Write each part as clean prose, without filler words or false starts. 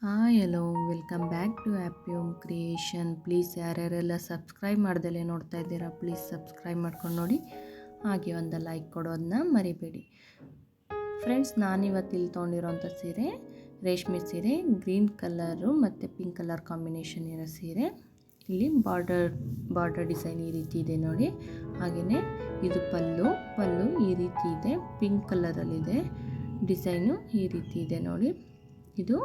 Hello welcome back to happy home creation. Please ಯಾರ್ಯಾರೆಲ್ಲ subscribe ಮಾಡ್ದಲೇ ನೋಡ್ತಾ ಇದ್ದೀರಾ, ಪ್ಲೀಸ್ ಸಬ್ಸ್ಕ್ರೈಬ್ ಮಾಡ್ಕೊಂಡು ನೋಡಿ, ಹಾಗೆ ಒಂದು ಲೈಕ್ ಕೊಡೋದನ್ನ ಮರಿಬೇಡಿ. ಫ್ರೆಂಡ್ಸ್, ನಾನಿವತ್ತು ಇಲ್ಲಿ ತೊಗೊಂಡಿರೋಂಥ ಸೀರೆ ರೇಷ್ಮೆ ಸೀರೆ, ಗ್ರೀನ್ ಕಲರು ಮತ್ತು ಪಿಂಕ್ ಕಲರ್ ಕಾಂಬಿನೇಷನ್ ಇರೋ ಸೀರೆ. ಇಲ್ಲಿ ಬಾರ್ಡರ್ ಡಿಸೈನ್ ಈ ರೀತಿ ಇದೆ ನೋಡಿ. ಹಾಗೆಯೇ ಇದು ಪಲ್ಲು ಈ ರೀತಿ ಇದೆ, ಪಿಂಕ್ ಕಲರಲ್ಲಿದೆ. ಡಿಸೈನು ಈ ರೀತಿ ಇದೆ ನೋಡಿ. ಇದು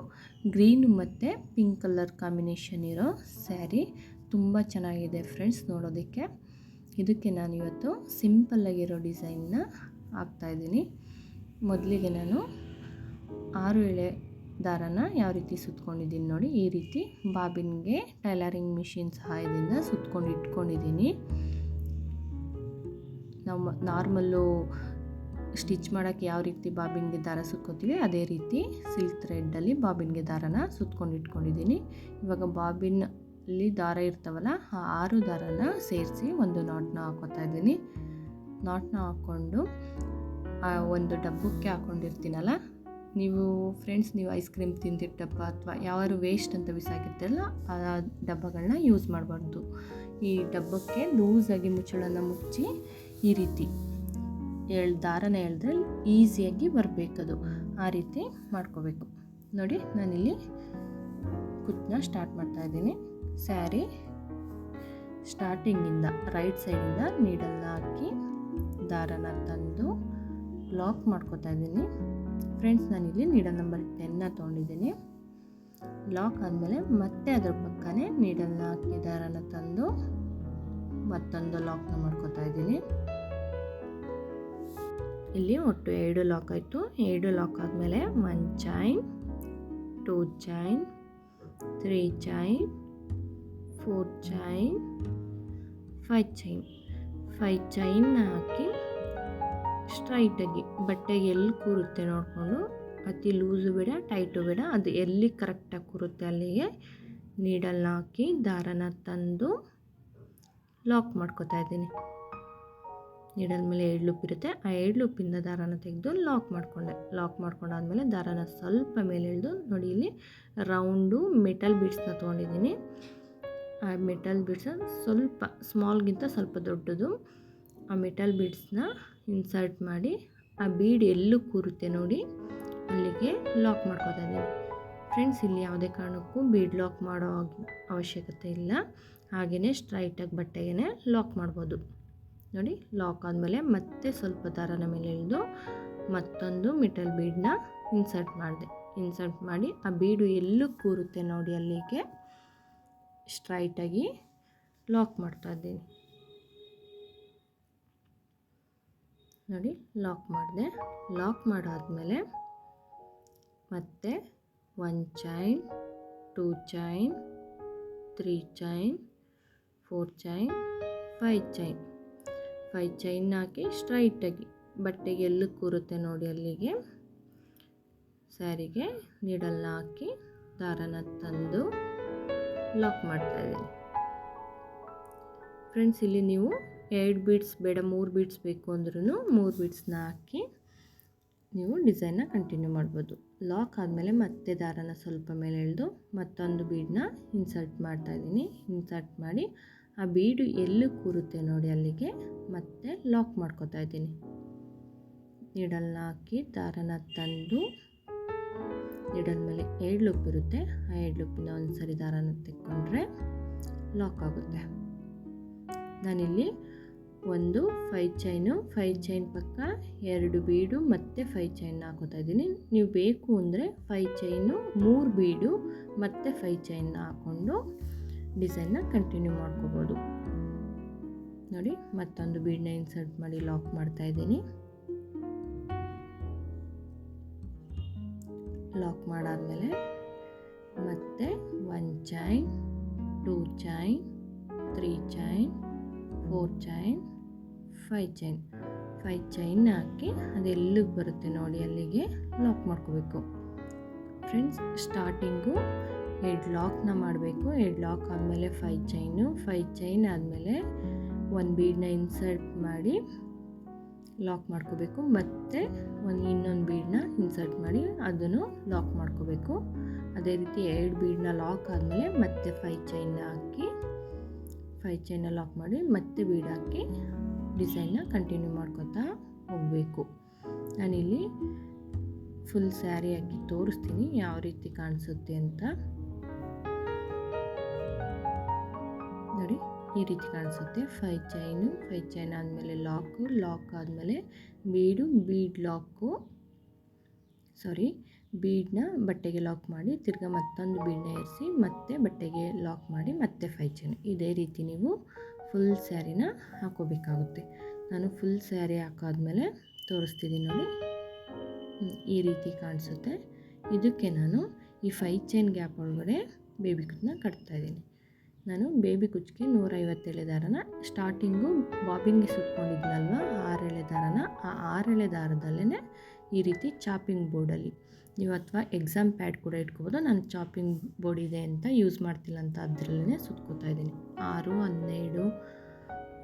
ಗ್ರೀನ್ ಮತ್ತು ಪಿಂಕ್ ಕಲರ್ ಕಾಂಬಿನೇಷನ್ ಇರೋ ಸ್ಯಾರಿ. ತುಂಬ ಚೆನ್ನಾಗಿದೆ ಫ್ರೆಂಡ್ಸ್ ನೋಡೋದಕ್ಕೆ. ಇದಕ್ಕೆ ನಾನಿವತ್ತು ಸಿಂಪಲ್ಲಾಗಿರೋ ಡಿಸೈನ್ನ ಹಾಕ್ತಾಯಿದ್ದೀನಿ. ಮೊದಲಿಗೆ ನಾನು 6 ಎಳೆ ದಾರನ ಯಾವ ರೀತಿ ಸುತ್ಕೊಂಡಿದ್ದೀನಿ ನೋಡಿ. ಈ ರೀತಿ ಬಾಬಿನ್ಗೆ ಟೈಲರಿಂಗ್ ಮಿಷಿನ್ ಸಹಾಯದಿಂದ ಸುತ್ಕೊಂಡು ಇಟ್ಕೊಂಡಿದ್ದೀನಿ. ನಾವು ನಾರ್ಮಲ್ಲು ಸ್ಟಿಚ್ ಮಾಡೋಕ್ಕೆ ಯಾವ ರೀತಿ ಬಾಬಿನ್ಗೆ ದಾರ ಸುತ್ಕೋತೀವಿ ಅದೇ ರೀತಿ ಸಿಲ್ಕ್ ಥ್ರೆಡ್ಡಲ್ಲಿ ಬಾಬಿನ್ಗೆ ದಾರನ ಸುತ್ಕೊಂಡು ಇಟ್ಕೊಂಡಿದ್ದೀನಿ. ಇವಾಗ ಬಾಬಿನಲ್ಲಿ ದಾರ ಇರ್ತಾವಲ್ಲ, ಆ 6 ದಾರನ ಸೇರಿಸಿ ಒಂದು ನಾಟ್ನ ಹಾಕೋತಾ ಇದ್ದೀನಿ. ನಾಟ್ನ ಹಾಕ್ಕೊಂಡು ಒಂದು ಡಬ್ಬಕ್ಕೆ ಹಾಕ್ಕೊಂಡಿರ್ತೀನಲ್ಲ, ನೀವು ಐಸ್ ಕ್ರೀಮ್ ತಿಂದಿದ್ದ ಡಬ್ಬ ಅಥವಾ ಯಾರು ವೇಸ್ಟ್ ಅಂತ ಬಿಸಾಕಿರ್ತೀರಲ್ಲ ಆ ಡಬ್ಬಗಳನ್ನ ಯೂಸ್ ಮಾಡಬಾರ್ದು. ಈ ಡಬ್ಬಕ್ಕೆ ಲೂಸಾಗಿ ಮುಚ್ಚಳನ ಮುಚ್ಚಿ ಈ ರೀತಿ ದಾರನ ಎಳೆದ್ರೆ ಈಸಿಯಾಗಿ ಬರಬೇಕದು. ಆ ರೀತಿ ಮಾಡ್ಕೋಬೇಕು ನೋಡಿ. ನಾನಿಲ್ಲಿ ಕುಚ್ಚನ್ನ ಸ್ಟಾರ್ಟ್ ಮಾಡ್ತಾಯಿದ್ದೀನಿ. ಸ್ಯಾರಿ ಸ್ಟಾರ್ಟಿಂಗಿಂದ ರೈಟ್ ಸೈಡಿಂದ ನೀಡಲ್ನ ಹಾಕಿ ದಾರನ ತಂದು ಲಾಕ್ ಮಾಡ್ಕೋತಾ ಇದ್ದೀನಿ. ಫ್ರೆಂಡ್ಸ್, ನಾನಿಲ್ಲಿ ನೀಡಲ್ ನಂಬರ್ 10ನ ತೊಗೊಂಡಿದ್ದೀನಿ. ಲಾಕ್ ಆದಮೇಲೆ ಮತ್ತೆ ಅದ್ರ ಪಕ್ಕನೇ ನೀಡಲ್ನ ಹಾಕಿ ದಾರನ ತಂದು ಮತ್ತೊಂದು ಲಾಕ್ನ ಮಾಡ್ಕೋತಾ ಇದ್ದೀನಿ. ಇಲ್ಲಿ ಒಟ್ಟು 2 ಲಾಕ್ ಆಯಿತು. 2 ಲಾಕ್ ಆದಮೇಲೆ 1 chain, 2 chain, 3 chain, 4 chain, 5 chain. 5 ಚೈನ್ನ ಹಾಕಿ ಸ್ಟ್ರೈಟಾಗಿ ಬಟ್ಟೆಗೆ ಎಲ್ಲಿ ಕೂರುತ್ತೆ ನೋಡಿಕೊಂಡು, ಅತಿ ಲೂಸು ಬೇಡ ಟೈಟು ಬೇಡ, ಅದು ಎಲ್ಲಿ ಕರೆಕ್ಟಾಗಿ ಕೂರುತ್ತೆ ಅಲ್ಲಿಗೆ ನೀಡಲ್ನ ಹಾಕಿ ದಾರನ ತಂದು ಲಾಕ್ ಮಾಡ್ಕೋತಾ ಇದ್ದೀನಿ. ನೀಡಲ್ ಮೇಲೆ 7 ಲೂಪ್ ಇರುತ್ತೆ, ಆ 7 ಲೂಪಿಂದ ದಾರನ ತೆಗೆದು ಲಾಕ್ ಮಾಡ್ಕೊಂಡಾದ್ಮೇಲೆ ದಾರನ ಸ್ವಲ್ಪ ಮೇಲೆ ಎಳೆದು ನೋಡಿ, ಇಲ್ಲಿ ರೌಂಡು ಮೆಟಲ್ ಬೀಡ್ಸ್ನ ತೊಗೊಂಡಿದ್ದೀನಿ. ಆ ಮೆಟಲ್ ಬೀಡ್ಸ್ ಸ್ವಲ್ಪ ಸ್ಮಾಲ್ಗಿಂತ ಸ್ವಲ್ಪ ದೊಡ್ಡದು. ಆ ಮೆಟಲ್ ಬೀಡ್ಸ್ನ ಇನ್ಸರ್ಟ್ ಮಾಡಿ ಆ ಬೀಡ್ ಎಲ್ಲೂ ಕೂರುತ್ತೆ ನೋಡಿ ಅಲ್ಲಿಗೆ ಲಾಕ್ ಮಾಡ್ಕೋತಾ ಇದ್ದೀನಿ. ಫ್ರೆಂಡ್ಸ್, ಇಲ್ಲಿ ಯಾವುದೇ ಕಾರಣಕ್ಕೂ ಬೀಡ್ ಲಾಕ್ ಮಾಡೋ ಅವಶ್ಯಕತೆ ಇಲ್ಲ. ಹಾಗೆಯೇ ಸ್ಟ್ರೈಟಾಗಿ ಬಟ್ಟೆಗೆ ಲಾಕ್ ಮಾಡ್ಬೋದು ನೋಡಿ. ಲಾಕ್ ಆದಮೇಲೆ ಮತ್ತೆ ಸ್ವಲ್ಪ ದಾರನ ಮೇಲೆ ಎಳೆದು ಮತ್ತೊಂದು ಮೆಟಲ್ ಬೀಡನ್ನ ಇನ್ಸರ್ಟ್ ಮಾಡಿ ಆ ಬೀಡು ಎಲ್ಲೂ ಕೂರುತ್ತೆ ನೋಡಿ ಅಲ್ಲಿಗೆ ಸ್ಟ್ರೈಟಾಗಿ ಲಾಕ್ ಮಾಡ್ತಾ ಇದ್ದೀನಿ ನೋಡಿ. ಲಾಕ್ ಮಾಡಿದೆ. ಲಾಕ್ ಮಾಡಾದಮೇಲೆ ಮತ್ತೆ 1 chain, 2 chain, 3 chain, 4 chain, 5 chain. 5 chain ಹಾಕಿ ಸ್ಟ್ರೈಟಾಗಿ ಬಟ್ಟೆಗೆ ಎಲ್ಲಿ ಕೂರುತ್ತೆ ನೋಡಿ ಅಲ್ಲಿಗೆ ಸ್ಯಾರಿಗೆ ನೀಡಲ್ನ ಹಾಕಿ ದಾರನ ತಂದು ಲಾಕ್ ಮಾಡ್ತಾಯಿದ್ದೀನಿ. ಫ್ರೆಂಡ್ಸ್, ಇಲ್ಲಿ ನೀವು 2 ಬೀಡ್ಸ್ ಬೇಡ 3 ಬೀಡ್ಸ್ ಬೇಕು ಅಂದ್ರೂ 3 ಬೀಡ್ಸ್ನ ಹಾಕಿ ನೀವು ಡಿಸೈನ್ನ ಕಂಟಿನ್ಯೂ ಮಾಡ್ಬೋದು. ಲಾಕ್ ಆದಮೇಲೆ ಮತ್ತೆ ದಾರನ ಸ್ವಲ್ಪ ಮೇಲೆ ಎಳೆದು ಮತ್ತೊಂದು ಬೀಡನ್ನ ಇನ್ಸರ್ಟ್ ಮಾಡ್ತಾಯಿದ್ದೀನಿ. ಇನ್ಸರ್ಟ್ ಮಾಡಿ ಆ ಬೀಡು ಎಲ್ಲಿ ಕೂರುತ್ತೆ ನೋಡಿ ಅಲ್ಲಿಗೆ ಮತ್ತೆ ಲಾಕ್ ಮಾಡ್ಕೋತಾ ಇದ್ದೀನಿ. ನೀಡಲ್ನ ಹಾಕಿ ದಾರನ ತಂದು ನೀಡಲ್ ಮೇಲೆ 7 ಲೂಪ್ ಇರುತ್ತೆ, ಆ 7 ಲೂಪಿಂದ ಒಂದು ಸರಿ ದಾರನ ತೆಕ್ಕೊಂಡ್ರೆ ಲಾಕ್ ಆಗುತ್ತೆ. ನಾನಿಲ್ಲಿ ಒಂದು 5 ಚೈನ್ ಪಕ್ಕ 2 ಬೀಡು ಮತ್ತು 5 ಚೈನ್ ಹಾಕೋತಾ ಇದ್ದೀನಿ. ನೀವು ಬೇಕು ಅಂದರೆ 5 ಚೈನು 3 ಬೀಡು ಮತ್ತು 5 ಚೈನ್ನ ಹಾಕ್ಕೊಂಡು ಡಿಸೈನ್ನ ಕಂಟಿನ್ಯೂ ಮಾಡ್ಕೋಬೋದು ನೋಡಿ. ಮತ್ತೊಂದು ಬೀಡನ್ನ ಇನ್ಸರ್ಟ್ ಮಾಡಿ ಲಾಕ್ ಮಾಡ್ತಾ ಇದ್ದೀನಿ. ಲಾಕ್ ಮಾಡಾದಮೇಲೆ ಮತ್ತೆ 1 chain, 2 chain, 3 chain, 4 chain, 5 chain. 5 ಚೈನ್ನ ಹಾಕಿ ಅದೆಲ್ಲಿಗೆ ಬರುತ್ತೆ ನೋಡಿ ಅಲ್ಲಿಗೆ ಲಾಕ್ ಮಾಡ್ಕೋಬೇಕು. ಫ್ರೆಂಡ್ಸ್, ಸ್ಟಾರ್ಟಿಂಗು 2 ಲಾಕ್ನ ಮಾಡಬೇಕು. 2 ಲಾಕ್ ಆದಮೇಲೆ 5 ಚೈನು, 5 ಚೈನ್ ಆದಮೇಲೆ 1 ಬೀಡನ್ನ ಇನ್ಸರ್ಟ್ ಮಾಡಿ ಲಾಕ್ ಮಾಡ್ಕೋಬೇಕು. ಮತ್ತು ಇನ್ನೊಂದು ಬೀಡನ್ನ ಇನ್ಸರ್ಟ್ ಮಾಡಿ ಅದನ್ನು ಲಾಕ್ ಮಾಡ್ಕೋಬೇಕು. ಅದೇ ರೀತಿ 2 ಬೀಡನ್ನ ಲಾಕ್ ಆದಮೇಲೆ ಮತ್ತೆ 5 ಚೈನ್ನ ಹಾಕಿ 5 ಚೈನ್ನ ಲಾಕ್ ಮಾಡಿ ಮತ್ತೆ ಬೀಡ್ ಹಾಕಿ ಡಿಸೈನ್ನ ಕಂಟಿನ್ಯೂ ಮಾಡ್ಕೊತಾ ಹೋಗಬೇಕು. ನಾನಿಲ್ಲಿ ಫುಲ್ ಸ್ಯಾರಿ ಹಾಕಿ ತೋರಿಸ್ತೀನಿ ಯಾವ ರೀತಿ ಕಾಣಿಸುತ್ತೆ ಅಂತ. ನೋಡಿ ಈ ರೀತಿ ಕಾಣಿಸುತ್ತೆ. 5 ಚೈನ್ ಆದಮೇಲೆ ಲಾಕ್ ಆದಮೇಲೆ ಬೀಡನ್ನ ಬಟ್ಟೆಗೆ ಲಾಕ್ ಮಾಡಿ ತಿರ್ಗಾ ಮತ್ತೊಂದು ಬೀಡನ್ನ ಏರಿಸಿ ಮತ್ತೆ ಬಟ್ಟೆಗೆ ಲಾಕ್ ಮಾಡಿ ಮತ್ತೆ 5 ಚೈನ್. ಇದೇ ರೀತಿ ನೀವು ಫುಲ್ ಸ್ಯಾರಿನ ಹಾಕೋಬೇಕಾಗುತ್ತೆ. ನಾನು ಫುಲ್ ಸ್ಯಾರಿ ಹಾಕಾದ್ಮೇಲೆ ತೋರಿಸ್ತಿದ್ದೀನಿ ನೋಡಿ, ಈ ರೀತಿ ಕಾಣಿಸುತ್ತೆ. ಇದಕ್ಕೆ ನಾನು ಈ 5 ಚೈನ್ ಗ್ಯಾಪ್ ಒಳಗಡೆ ಬೇಬಿ ಕುಚ್ಚನ್ನ ಕಟ್ತಾಯಿದ್ದೀನಿ. ನಾನು ಬೇಬಿ ಕುಚ್ಚಿಗೆ 150 ಎಳೆ ದಾರನ ಸ್ಟಾರ್ಟಿಂಗು ಬಾಬಿನ್ಗೆ ಸುತ್ಕೊಂಡಿದ್ನಲ್ವ 6 ಎಳೆ ದಾರನ, ಆ 6 ಎಳೆ ದಾರದಲ್ಲೇ ಈ ರೀತಿ ಚಾಪಿಂಗ್ ಬೋರ್ಡಲ್ಲಿ ನೀವು ಅಥವಾ ಎಕ್ಸಾಮ್ ಪ್ಯಾಡ್ ಕೂಡ ಇಟ್ಕೋಬೋದು. ನಾನು ಚಾಪಿಂಗ್ ಬೋರ್ಡ್ ಇದೆ ಅಂತ ಯೂಸ್ ಮಾಡ್ತಿಲ್ಲ ಅಂತ ಅದರಲ್ಲೇ ಸುತ್ಕೋತಾ ಇದ್ದೀನಿ. 6, 12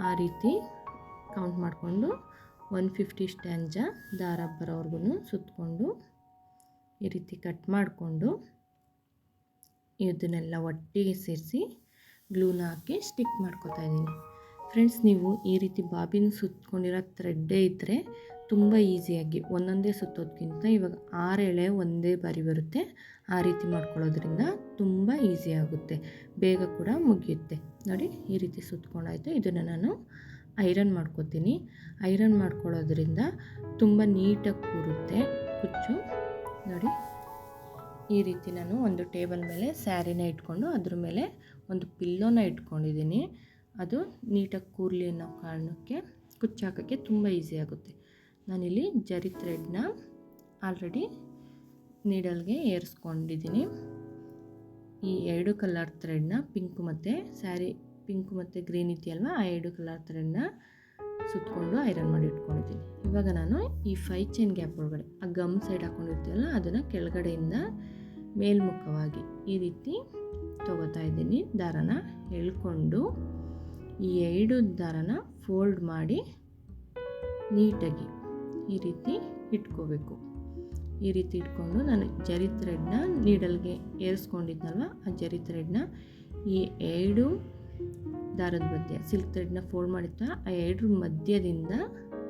ಆ ರೀತಿ ಕೌಂಟ್ ಮಾಡಿಕೊಂಡು 150 ಸ್ಟ್ಯಾಂಜ ದಾರ ಬರೋವರೆಗೂ ಸುತ್ತಕೊಂಡು ಈ ರೀತಿ ಕಟ್ ಮಾಡಿಕೊಂಡು ಇದನ್ನೆಲ್ಲ ಒಟ್ಟಿಗೆ ಸೇರಿಸಿ ಗ್ಲೂನ ಹಾಕಿ ಸ್ಟಿಕ್ ಮಾಡ್ಕೊತಾ ಇದ್ದೀನಿ. ಫ್ರೆಂಡ್ಸ್, ನೀವು ಈ ರೀತಿ ಬಾಬಿನ್ ಸುತ್ತಕೊಂಡಿರೋ ಥ್ರೆಡ್ಡೇ ಇದ್ದರೆ ತುಂಬ ಈಸಿಯಾಗಿ ಒಂದೊಂದೇ ಸುತ್ತೋದಕ್ಕಿಂತ ಇವಾಗ 6 ಎಳೆ ಒಂದೇ ಬಾರಿ ಬರುತ್ತೆ. ಆ ರೀತಿ ಮಾಡ್ಕೊಳ್ಳೋದ್ರಿಂದ ತುಂಬ ಈಸಿ ಆಗುತ್ತೆ, ಬೇಗ ಕೂಡ ಮುಗಿಯುತ್ತೆ. ನೋಡಿ ಈ ರೀತಿ ಸುತ್ಕೊಂಡಾಯಿತು. ಇದನ್ನು ನಾನು ಐರನ್ ಮಾಡ್ಕೊತೀನಿ. ಐರನ್ ಮಾಡ್ಕೊಳ್ಳೋದ್ರಿಂದ ತುಂಬ ನೀಟಾಗಿ ಕೂರುತ್ತೆ ಕುಚ್ಚು. ನೋಡಿ ಈ ರೀತಿ ನಾನು ಒಂದು ಟೇಬಲ್ ಮೇಲೆ ಸ್ಯಾರಿನ ಇಟ್ಕೊಂಡು ಅದ್ರ ಮೇಲೆ ಒಂದು ಪಿಲ್ಲೋನ ಇಟ್ಕೊಂಡಿದ್ದೀನಿ. ಅದು ನೀಟಾಗಿ ಕೂರಲಿ ಅನ್ನೋ ಕಾರಣಕ್ಕೆ ಕುಚ್ಚು ಹಾಕೋಕ್ಕೆ ತುಂಬ ಈಸಿ ಆಗುತ್ತೆ. ನಾನಿಲ್ಲಿ ಜರಿ ಥ್ರೆಡ್ನ ಆಲ್ರೆಡಿ ನೀಡಲ್ಗೆ ಏರಿಸ್ಕೊಂಡಿದ್ದೀನಿ. ಈ 2 ಕಲರ್ ಥ್ರೆಡ್ನ ಪಿಂಕು ಮತ್ತು ಗ್ರೀನ್ ಇದೆಯಲ್ವ, ಆ 2 ಕಲರ್ ಥ್ರೆಡ್ನ ಸುತ್ತಕೊಂಡು ಐರನ್ ಮಾಡಿ ಇಟ್ಕೊಂಡಿದ್ದೀನಿ. ಇವಾಗ ನಾನು ಈ 5 ಚೈನ್ ಗ್ಯಾಪ್ ಒಳಗಡೆ ಆ ಗಮ್ ಸೈಡ್ ಹಾಕ್ಕೊಂಡಿರ್ತೀವಲ್ಲ ಅದನ್ನು ಕೆಳಗಡೆಯಿಂದ ಮೇಲ್ಮುಖವಾಗಿ ಈ ರೀತಿ ತೊಗೋತಾ ಇದ್ದೀನಿ. ದಾರನ ಎಳ್ಕೊಂಡು ಈ 2 ದಾರನ ಫೋಲ್ಡ್ ಮಾಡಿ ನೀಟಾಗಿ ಈ ರೀತಿ ಇಟ್ಕೋಬೇಕು. ಈ ರೀತಿ ಇಟ್ಕೊಂಡು ನಾನು ಜರಿ ಥ್ರೆಡ್ನ ನೀಡಲ್ಗೆ ಏರಿಸ್ಕೊಂಡಿದ್ನಲ್ವ, ಆ ಜರಿ ಥ್ರೆಡ್ನ ಈ 2 ದಾರದ ಮಧ್ಯೆ ಸಿಲ್ಕ್ ಥ್ರೆಡ್ನ ಫೋಲ್ಡ್ ಮಾಡಿತ್ತ ಆ 2 ಮಧ್ಯದಿಂದ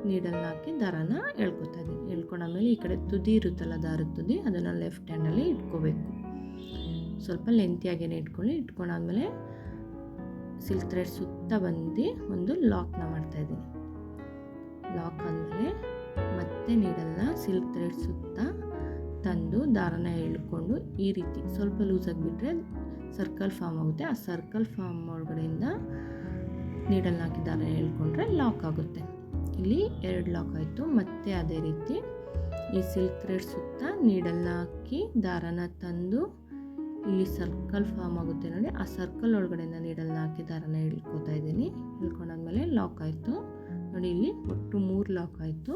ನೀಡಲ್ನ ಹಾಕಿ ದಾರನ ಎಳ್ಕೊತಾ ಇದ್ದೀನಿ. ಎಳ್ಕೊಂಡಾದ್ಮೇಲೆ ಈ ಕಡೆ ತುದಿ ಇರುತ್ತಲ್ಲ ದಾರದ ತುದಿ, ಅದನ್ನು ಲೆಫ್ಟ್ ಹ್ಯಾಂಡಲ್ಲಿ ಇಟ್ಕೋಬೇಕು. ಸ್ವಲ್ಪ ಲೆಂತಿಯಾಗೇ ಇಟ್ಕೊಂಡಾದ್ಮೇಲೆ ಸಿಲ್ಕ್ ಥ್ರೆಡ್ ಸುತ್ತ ಬಂದು ಒಂದು ಲಾಕ್ನ ಮಾಡ್ತಾಯಿದ್ದೀನಿ. ಲಾಕ್ ಆದಮೇಲೆ ಮತ್ತೆ ನೀಡಲ್ನ ಸಿಲ್ಕ್ ಥ್ರೆಡ್ ಸುತ್ತ ತಂದು ದಾರನ ಎಳ್ಕೊಂಡು ಈ ರೀತಿ ಸ್ವಲ್ಪ ಲೂಸಾಗಿ ಬಿಟ್ಟರೆ ಸರ್ಕಲ್ ಫಾರ್ಮ್ ಆಗುತ್ತೆ. ಆ ಸರ್ಕಲ್ ಫಾರ್ಮ್ ಒಳಗಡೆಯಿಂದ ನೀಡಲ್ನ ಹಾಕಿ ದಾರ ಎಳ್ಕೊಂಡ್ರೆ ಲಾಕ್ ಆಗುತ್ತೆ. ಇಲ್ಲಿ 2 ಲಾಕ್ ಆಯಿತು. ಮತ್ತೆ ಅದೇ ರೀತಿ ಈ ಸಿಲ್ಕ್ ಥ್ರೆಡ್ ಸುತ್ತ ನೀಡಲ್ನ ಹಾಕಿ ದಾರನ ತಂದು ಇಲ್ಲಿ ಸರ್ಕಲ್ ಫಾರ್ಮ್ ಆಗುತ್ತೆ ನೋಡಿ, ಆ ಸರ್ಕಲ್ ಒಳಗಡೆಯಿಂದ ನೀಡಲ್ನ ಹಾಕಿ ದಾರನ ಎಳ್ಕೊತಾ ಇದ್ದೀನಿ. ಎಳ್ಕೊಂಡಾದ್ಮೇಲೆ ಲಾಕ್ ಆಯಿತು ನೋಡಿ. ಇಲ್ಲಿ ಒಟ್ಟು 3 ಲಾಕ್ ಆಯಿತು.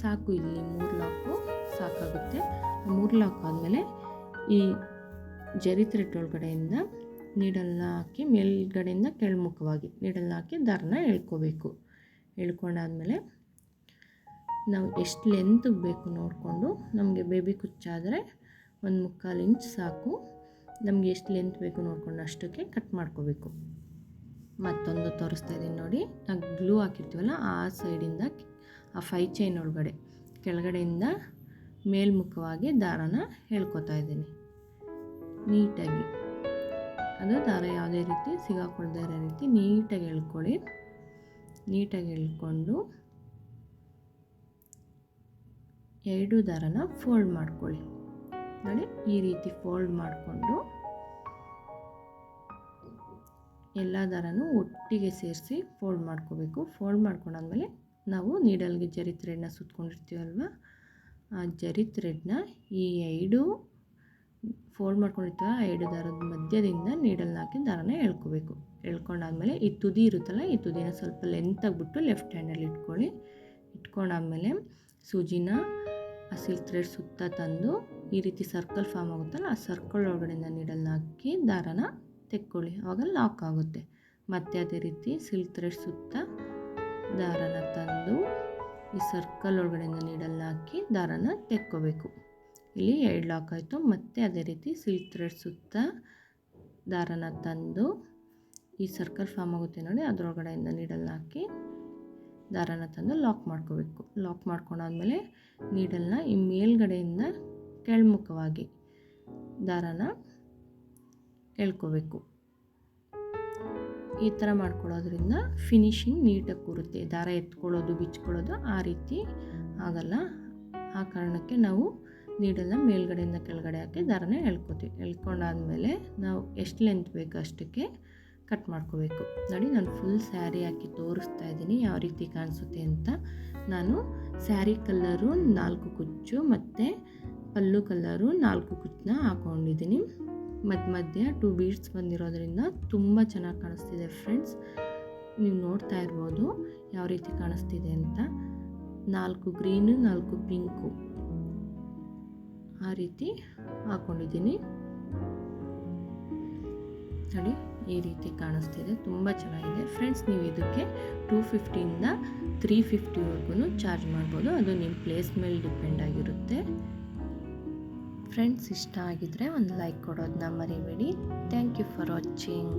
ಸಾಕು, ಇಲ್ಲಿ 3 ಲಾಕು ಸಾಕಾಗುತ್ತೆ. 3 ಲಾಕ್ ಆದಮೇಲೆ ಈ ಜರಿ ಥ್ರೆಡ್ ಒಳಗಡೆಯಿಂದ ನೀಡಲ್ನ ಹಾಕಿ ಮೇಲ್ಗಡೆಯಿಂದ ಕೆಳಮುಖವಾಗಿ ನೀಡಲ್ನ ಹಾಕಿ ದಾರನ ಎಳ್ಕೋಬೇಕು. ಎಳ್ಕೊಂಡಾದ್ಮೇಲೆ ನಾವು ಎಷ್ಟು ಲೆಂತ್ ಬೇಕು ನೋಡಿಕೊಂಡು, ನಮಗೆ ಬೇಬಿ ಕುಚ್ಚಾದರೆ 1/4 ಇಂಚ್ ಸಾಕು. ನಮಗೆ ಎಷ್ಟು ಲೆಂತ್ ಬೇಕು ನೋಡ್ಕೊಂಡು ಅಷ್ಟಕ್ಕೆ ಕಟ್ ಮಾಡ್ಕೋಬೇಕು. ಮತ್ತೊಂದು ತೋರಿಸ್ತಾ ಇದ್ದೀನಿ ನೋಡಿ, ಗ್ಲೂ ಹಾಕಿರ್ತೀವಲ್ಲ ಆ ಸೈಡಿಂದ ಆ 5 ಚೈನ್ ಒಳಗಡೆ ಕೆಳಗಡೆಯಿಂದ ಮೇಲ್ಮುಖವಾಗಿ ದಾರನ ಎಳ್ಕೊತಾ ಇದ್ದೀನಿ ನೀಟಾಗಿ. ಅದು ದಾರ ಯಾವುದೇ ರೀತಿ ಸಿಗಾಕೊಳ್ದೇ ಇರೋ ರೀತಿ ನೀಟಾಗಿ ಎಳ್ಕೊಳ್ಳಿ. ನೀಟಾಗಿ ಎಳ್ಕೊಂಡು 2 ದಾರನ ಫೋಲ್ಡ್ ಮಾಡ್ಕೊಳ್ಳಿ ನೋಡಿ. ಈ ರೀತಿ ಫೋಲ್ಡ್ ಮಾಡಿಕೊಂಡು ಎಲ್ಲ ದಾರನೂ ಒಟ್ಟಿಗೆ ಸೇರಿಸಿ ಫೋಲ್ಡ್ ಮಾಡ್ಕೋಬೇಕು. ಫೋಲ್ಡ್ ಮಾಡ್ಕೊಂಡಾದ್ಮೇಲೆ ನಾವು ನೀಡಲ್ಗೆ ಜರಿ ಥ್ರೆಡ್ನ ಸುತ್ಕೊಂಡಿರ್ತೀವಲ್ವ, ಆ ಜರಿ ಥ್ರೆಡ್ನ ಈ 2 ಫೋಲ್ಡ್ ಮಾಡ್ಕೊಂಡಿರ್ತೀವ ಆ 2 ದಾರದ ಮಧ್ಯದಿಂದ ನೀಡಲ್ನ ಹಾಕಿ ದಾರನ ಎಳ್ಕೋಬೇಕು. ಎಳ್ಕೊಂಡಾದ್ಮೇಲೆ ಈ ತುದಿ ಇರುತ್ತಲ್ಲ, ಈ ತುದಿನ ಸ್ವಲ್ಪ ಲೆಂತ್ ಆಗಿಬಿಟ್ಟು ಲೆಫ್ಟ್ ಹ್ಯಾಂಡಲ್ಲಿ ಇಟ್ಕೊಳ್ಳಿ. ಇಟ್ಕೊಂಡಾದ್ಮೇಲೆ ಸೂಜಿನ ಆ ಸಿಲ್ಕ್ ಥ್ರೆಡ್ ಸುತ್ತ ತಂದು ಈ ರೀತಿ ಸರ್ಕಲ್ ಫಾರ್ಮ್ ಆಗುತ್ತಲ್ಲ, ಆ ಸರ್ಕಲ್ ಒಳಗಡೆಯಿಂದ ನೀಡಲ್ನ ಹಾಕಿ ದಾರನ ತೆಕ್ಕೊಳ್ಳಿ. ಆವಾಗ ಲಾಕ್ ಆಗುತ್ತೆ. ಮತ್ತೆ ಅದೇ ರೀತಿ ಸಿಲ್ಕ್ ಥ್ರೆಡ್ ಸುತ್ತ ದಾರನ ತಂದು ಈ ಸರ್ಕಲ್ ಒಳಗಡೆಯಿಂದ ನೀಡಲ್ನ ಹಾಕಿ ದಾರನ ತೆಕ್ಕೋಬೇಕು. ಇಲ್ಲಿ 2 ಲಾಕ್ ಆಯಿತು. ಮತ್ತೆ ಅದೇ ರೀತಿ ಸಿಲ್ಕ್ ಥ್ರೆಡ್ ಸುತ್ತ ದಾರನ ತಂದು ಈ ಸರ್ಕಲ್ ಫಾರ್ಮ್ ಆಗುತ್ತೆ ನೋಡಿ, ಅದರೊಳಗಡೆಯಿಂದ ನೀಡಲ್ನ ಹಾಕಿ ದಾರನ ತಂದು ಲಾಕ್ ಮಾಡ್ಕೋಬೇಕು. ಲಾಕ್ ಮಾಡ್ಕೊಂಡಾದ್ಮೇಲೆ ನೀಡಲ್ನ ಈ ಮೇಲ್ಗಡೆಯಿಂದ ಕೆಳಮುಖವಾಗಿ ದಾರನ ಎಳ್ಕೋಬೇಕು. ಈ ಥರ ಮಾಡ್ಕೊಳ್ಳೋದ್ರಿಂದ ಫಿನಿಶಿಂಗ್ ನೀಟಾಗಿ ಕೂರುತ್ತೆ. ದಾರ ಎತ್ಕೊಳ್ಳೋದು ಬಿಚ್ಕೊಳ್ಳೋದು ಆ ರೀತಿ ಆಗಲ್ಲ. ಆ ಕಾರಣಕ್ಕೆ ನಾವು ನೀಡಲ್ನ ಮೇಲ್ಗಡೆಯಿಂದ ಕೆಳಗಡೆ ಹಾಕಿ ದಾರನ ಎಳ್ಕೊತೀವಿ. ಎಳ್ಕೊಂಡಾದ್ಮೇಲೆ ನಾವು ಎಷ್ಟು ಲೆಂತ್ ಬೇಕು ಅಷ್ಟಕ್ಕೆ ಕಟ್ ಮಾಡ್ಕೋಬೇಕು. ನೋಡಿ, ನಾನು ಫುಲ್ ಸ್ಯಾರಿ ಹಾಕಿ ತೋರಿಸ್ತಾ ಇದ್ದೀನಿ ಯಾವ ರೀತಿ ಕಾಣಿಸುತ್ತೆ ಅಂತ. ನಾನು ಸ್ಯಾರಿ ಕಲ್ಲರು 4 ಕುಚ್ಚು ಮತ್ತು ಪಲ್ಲು ಕಲ್ಲರು 4 ಕುಚ್ಚನ್ನ ಹಾಕ್ಕೊಂಡಿದ್ದೀನಿ. ಮಧ್ಯೆ 2 ಬೀಡ್ಸ್ ಬಂದಿರೋದ್ರಿಂದ ತುಂಬ ಚೆನ್ನಾಗಿ ಕಾಣಿಸ್ತಿದೆ ಫ್ರೆಂಡ್ಸ್. ನೀವು ನೋಡ್ತಾ ಇರ್ಬೋದು ಯಾವ ರೀತಿ ಕಾಣಿಸ್ತಿದೆ ಅಂತ. 4 ಗ್ರೀನು 4 ಪಿಂಕು ಆ ರೀತಿ ಹಾಕ್ಕೊಂಡಿದ್ದೀನಿ ನೋಡಿ, ಈ ರೀತಿ ಕಾಣಿಸ್ತಿದೆ. ತುಂಬ ಚೆನ್ನಾಗಿದೆ ಫ್ರೆಂಡ್ಸ್. ನೀವು ಇದಕ್ಕೆ 250ಇಂದ 350ವರೆಗೂ ಚಾರ್ಜ್ ಮಾಡ್ಬೋದು. ಅದು ನಿಮ್ಮ ಪ್ಲೇಸ್ ಮೇಲೆ ಡಿಪೆಂಡ್ ಆಗಿರುತ್ತೆ. ಫ್ರೆಂಡ್ಸ್, ಇಷ್ಟ ಆಗಿದ್ರೆ ಒಂದು ಲೈಕ್ ಕೊಡೋದನ್ನ ಮರಿಬೇಡಿ. Thank you for watching.